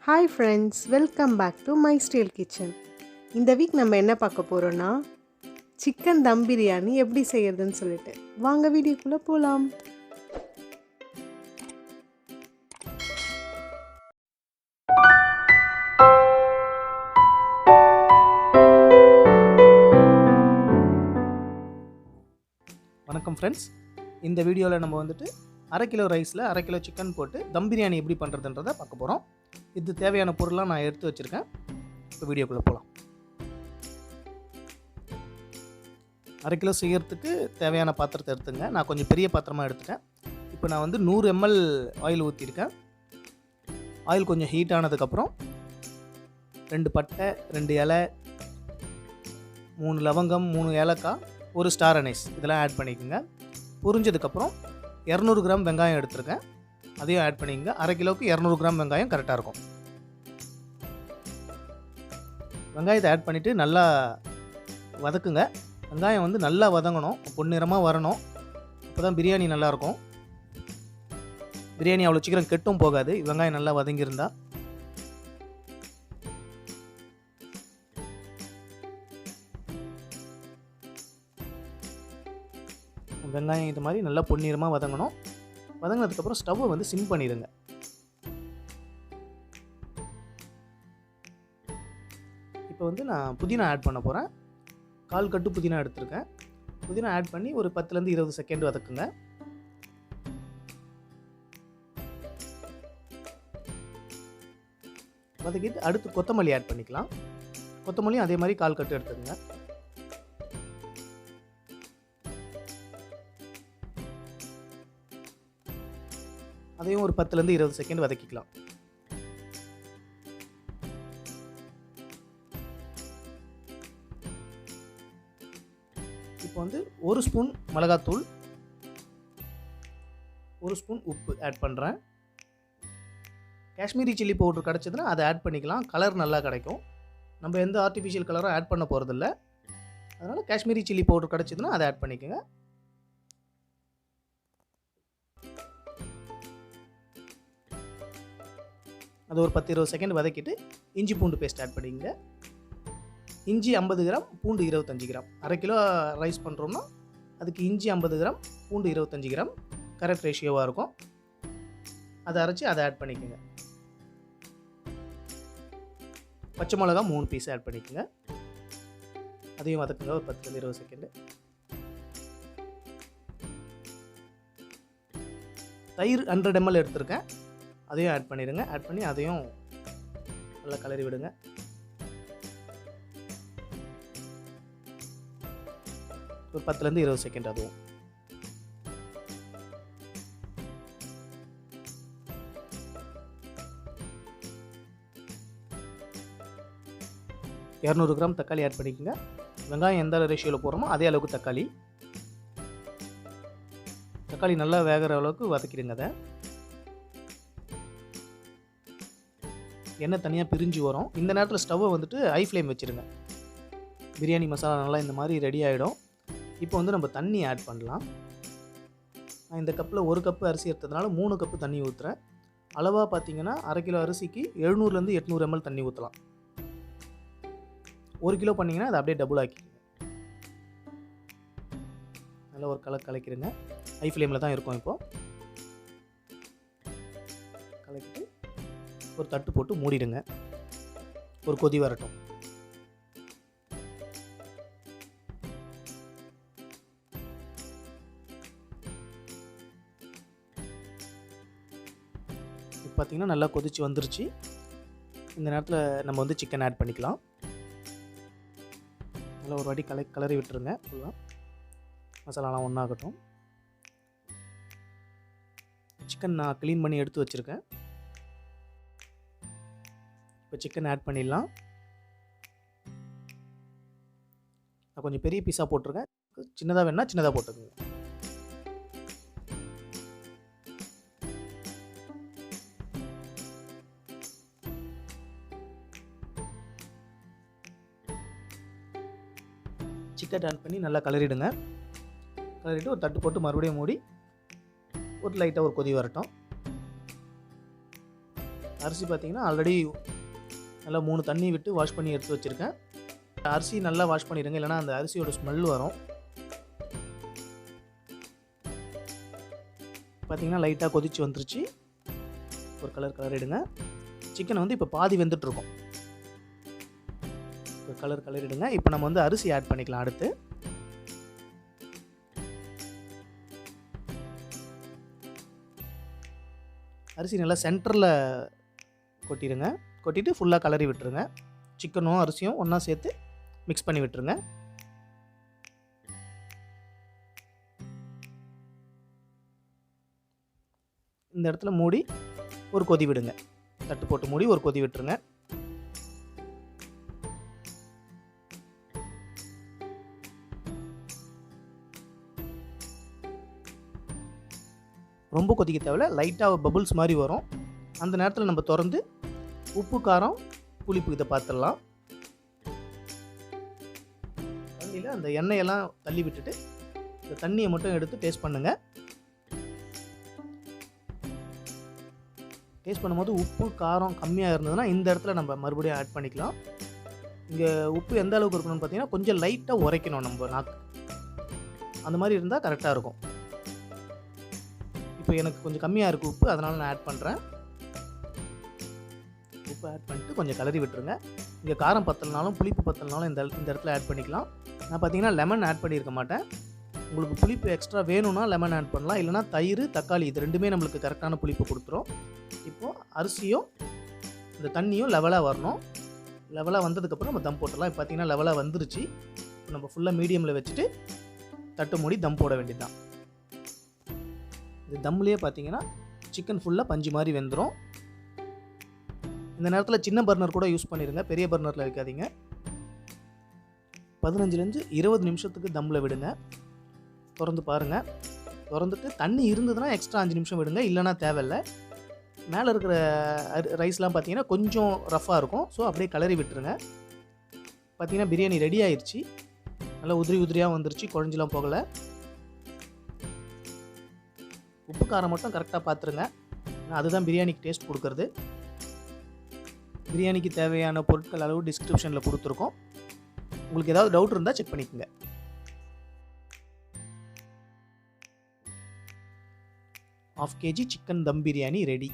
Hi friends, welcome back to my style kitchen. இந்த week நம்ம என்ன பார்க்க போகிறோன்னா சிக்கன் தம் பிரியாணி எப்படி செய்யறதுன்னு சொல்லிட்டு வாங்க வீடியோக்குள்ளே போகலாம். வணக்கம் ஃப்ரெண்ட்ஸ். இந்த வீடியோவில் நம்ம வந்துட்டு அரை கிலோ ரைஸில் அரை கிலோ சிக்கன் போட்டு தம் பிரியாணி எப்படி பண்ணுறதுன்றதை பார்க்க போகிறோம். இது தேவையான பொருள்லாம் நான் எடுத்து வச்சுருக்கேன். இப்போ வீடியோக்குள்ளே போகலாம். அரை கிலோ செய்கிறதுக்கு தேவையான பாத்திரத்தை எடுத்துங்க. நான் கொஞ்சம் பெரிய பாத்திரமாக எடுத்துட்டேன். இப்போ நான் வந்து 100 ml ஆயில் ஊற்றிருக்கேன். ஆயில் கொஞ்சம் ஹீட் ஆனதுக்கப்புறம் 2 பட்டை, 2 இலை, 3 லவங்கம், 3 ஏலக்காய், 1 ஸ்டார் அனீஸ் இதெல்லாம் ஆட் பண்ணிக்கோங்க. பொரிஞ்சதுக்கப்புறம் 200 கிராம் வெங்காயம் எடுத்துருக்கேன். அதையும் ஆட் பண்ணிக்கோங்க. அரை கிலோவுக்கு 200 கிராம் வெங்காயம் கரெக்டாக இருக்கும். வெங்காயத்தை ஆட் பண்ணிவிட்டு நல்லா வதக்குங்க. வெங்காயம் வந்து நல்லா வதங்கணும், பொன்னிறமாக வரணும். அப்போ தான் பிரியாணி நல்லாயிருக்கும். பிரியாணி அவ்வளோ சீக்கிரம் கெட்டும் போகாது வெங்காயம் நல்லா வதங்கியிருந்தா. வெங்காயம் இது மாதிரி நல்லா பொன்னிறமாக வதங்கணும். வதங்கினதுக்கப்புறம் ஸ்டவ்வை வந்து சிம் பண்ணிடுங்க. இப்போ வந்து நான் புதினா ஆட் பண்ண போகிறேன். 1/4 கட்டு புதினா எடுத்திருக்கேன். புதினா ஆட் பண்ணி ஒரு 10 to 20 செகண்ட் வதக்குங்க. வதக்கிட்டு அடுத்து கொத்தமல்லி ஆட் பண்ணிக்கலாம். கொத்தமல்லியும் அதே மாதிரி 1/4 கட்டு எடுத்துக்கங்க. அதையும் ஒரு 10 to 20 செகண்ட் வதக்கிக்கலாம். இப்போ வந்து 1 ஸ்பூன் மிளகாத்தூள், 1 ஸ்பூன் உப்பு ஆட் பண்ணுறேன். காஷ்மீரி சில்லி பவுடர் கிடச்சதுன்னா அதை ஆட் பண்ணிக்கலாம். கலர் நல்லா கிடைக்கும். நம்ம எந்த ஆர்டிஃபிஷியல் கலரும் ஆட் பண்ண போகிறதில்ல. அதனால் காஷ்மீரி சில்லி பவுடர் கிடச்சதுன்னா அதை ஆட் பண்ணிக்கோங்க. அது ஒரு 10 to 20 செகண்ட் வதக்கிட்டு இஞ்சி பூண்டு பேஸ்ட் ஆட் பண்ணிக்கங்க. இஞ்சி 50 கிராம், பூண்டு 25 கிராம். அரை கிலோ ரைஸ் பண்ணுறோம்னா அதுக்கு இஞ்சி 50 கிராம், பூண்டு 25 கிராம் கரெக்ட் ரேஷியோவாக இருக்கும். அதை அரைச்சி அதை ஆட் பண்ணிக்கோங்க. பச்சை மிளகா 3 பீஸ் ஆட் பண்ணிக்கோங்க. அதையும் வதக்குங்க ஒரு 10 to 20 செகண்டு. தயிர் 100 ml எடுத்திருக்கேன். அதையும் ஆட் பண்ணிடுங்க. ஆட் பண்ணி அதையும் நல்லா கலரி விடுங்க. ஒரு 10 to 20 செகண்ட் அதுவும். $200 கிராம் தக்காளி ஆட் பண்ணிக்கோங்க. வெங்காயம் எந்த ரேஷியோவில் போடுறோமோ அதே அளவுக்கு தக்காளி நல்லா வேகிற அளவுக்கு வதக்கிடுங்க. அதை எண்ணெய் தனியாக பிரிஞ்சு வரும். இந்த நேரத்தில் ஸ்டவ்வை வந்துட்டு ஹை ஃப்ளேம் வச்சுருங்க. பிரியாணி மசாலா நல்லா இந்த மாதிரி ரெடி ஆகிடும். இப்போ வந்து நம்ம தண்ணி ஆட் பண்ணலாம். நான் இந்த கப்பில் 1 கப்பு அரிசி எடுத்ததுனால 3 கப்பு தண்ணி ஊற்றுறேன். அளவாக பார்த்தீங்கன்னா அரை கிலோ அரிசிக்கு 700 to 800 ml தண்ணி ஊற்றலாம். 1 கிலோ பண்ணிங்கன்னா அதை அப்படியே டபுள் ஆக்கிடுங்க. நல்லா ஒரு கலக்கிடுங்க. ஹை ஃப்ளேமில் தான் இருக்கும். இப்போது கலக்கிட்டு ஒரு தட்டு போட்டு மூடிடுங்க. ஒரு கொதி வரட்டும். இப்போ பார்த்தீங்கன்னா நல்லா கொதிச்சு வந்துருச்சு. இந்த நேரத்தில் நம்ம வந்து சிக்கன் ஆட் பண்ணிக்கலாம். நல்லா ஒரு வாட்டி கலரி விட்டுருங்க. ஃபுல்லாக மசாலாலாம் ஒன்றாகட்டும். சிக்கன் நான் க்ளீன் பண்ணி எடுத்து வச்சுருக்கேன். இப்போ சிக்கன் ஆட் பண்ணிடலாம். நான் கொஞ்சம் பெரிய பீஸாக போட்டிருக்கேன். சின்னதாக வேணா சின்னதாக போட்டுக்கோங்க. சிக்கன் ஆட் பண்ணி நல்லா கலரிடுங்க. கலரிட்டு ஒரு தட்டு போட்டு மறுபடியும் மூடி ஒரு லைட்டாக ஒரு கொதி வரட்டும். அரிசி பார்த்திங்கன்னா ஆல்ரெடி நல்லா 3 தண்ணி விட்டு வாஷ் பண்ணி எடுத்து வச்சுருக்கேன். அரிசி நல்லா வாஷ் பண்ணிடுங்க, இல்லைனா அந்த அரிசியோட ஸ்மெல் வரும். பார்த்திங்கன்னா லைட்டாக கொதிச்சு வந்துருச்சு. ஒரு கலரிடுங்க. சிக்கனை வந்து இப்போ பாதி வெந்துட்டுருக்கோம். ஒரு கலரிடுங்க. இப்போ நம்ம வந்து அரிசி ஆட் பண்ணிக்கலாம். அடுத்து அரிசி நல்லா சென்டரில் கொட்டிடுங்க. கொட்டிட்டு ஃபுல்லாக கலரி விட்டுருங்க. சிக்கனும் அரிசியும் ஒன்றா சேர்த்து மிக்ஸ் பண்ணி விட்டுருங்க. இந்த இடத்துல மூடி ஒரு கொதி விடுங்க. தட்டு போட்டு மூடி ஒரு கொதி விட்டுருங்க. ரொம்ப கொதிக்க தேவையில்ல, லைட்டாக பபுள்ஸ் மாதிரி வரும். அந்த நேரத்தில் நம்ம திறந்து உப்பு காரம் புளிப்பு இதை பார்த்துடலாம். தண்ணியில் அந்த எண்ணெயெல்லாம் தள்ளி விட்டுட்டு இந்த தண்ணியை மட்டும் எடுத்து டேஸ்ட் பண்ணுங்கள். டேஸ்ட் பண்ணும்போது உப்பு காரம் கம்மியாக இருந்ததுன்னா இந்த இடத்துல நம்ம மறுபடியும் ஆட் பண்ணிக்கலாம். இங்கே உப்பு எந்த அளவுக்கு இருக்கணும்னு பார்த்தீங்கன்னா கொஞ்சம் லைட்டாக உரைக்கணும் நம்ம நாக்கு. அந்த மாதிரி இருந்தால் கரெக்டாக இருக்கும். இப்போ எனக்கு கொஞ்சம் கம்மியாக இருக்குது உப்பு, அதனால் நான் ஆட் பண்ணுறேன். உப்பு ஆட் பண்ணிட்டு கொஞ்சம் கலரி விட்டுருங்க. இங்கே காரம் பத்தலைனாலும் புளிப்பு பத்தலைனாலும் இந்த இடத்துல ஆட் பண்ணிக்கலாம். நான் பார்த்தீங்கன்னா லெமன் ஆட் பண்ணியிருக்க மாட்டேன். உங்களுக்கு புளிப்பு எக்ஸ்ட்ரா வேணும்னா லெமன் ஆட் பண்ணலாம், இல்லைனா தயிர் தக்காளி இது ரெண்டுமே நம்மளுக்கு கரெக்டான புளிப்பு கொடுத்துரும். இப்போது அரிசியும் இந்த தண்ணியும் லெவலாக வரணும். லெவலாக வந்ததுக்கப்புறம் நம்ம தம் போட்டுடலாம். இப்போ பார்த்தீங்கன்னா லெவலாக வந்துருச்சு. இப்போ நம்ம ஃபுல்லாக மீடியமில் வச்சுட்டு தட்டு மூடி தம் போட வேண்டியது தான். இது தம்லேயே பார்த்தீங்கன்னா சிக்கன் ஃபுல்லாக பஞ்சு மாதிரி வெந்துடும். இந்த நேரத்தில் சின்ன பர்னர் கூட யூஸ் பண்ணிடுங்க, பெரிய பர்னரில் வைக்காதீங்க. 15லேருந்து 20 நிமிஷத்துக்கு தம்மில் விடுங்க. திறந்து பாருங்கள். திறந்துட்டு தண்ணி இருந்ததுன்னா எக்ஸ்ட்ரா 5 நிமிஷம் விடுங்க, இல்லைனா தேவையில்லை. மேலே இருக்கிற ரைஸ்லாம் பார்த்தீங்கன்னா கொஞ்சம் ரஃப்பாக இருக்கும். ஸோ அப்படியே கலரி விட்டுருங்க. பார்த்தீங்கன்னா பிரியாணி ரெடி ஆயிடுச்சு. நல்லா உதிரியாக வந்துருச்சு, குழஞ்செலாம் போகலை. உப்பு காரம் மட்டும் கரெக்டாக பார்த்துருங்க, அதுதான் பிரியாணிக்கு டேஸ்ட் கொடுக்குறது. பிரியாணிக்கு தேவையான பொருட்கள் அளவு டிஸ்கிரிப்ஷனில் கொடுத்துருக்கோம். உங்களுக்கு ஏதாவது டவுட் இருந்தால் செக் பண்ணிக்கோங்க. 1/2 kg சிக்கன் தம் பிரியாணி ரெடி.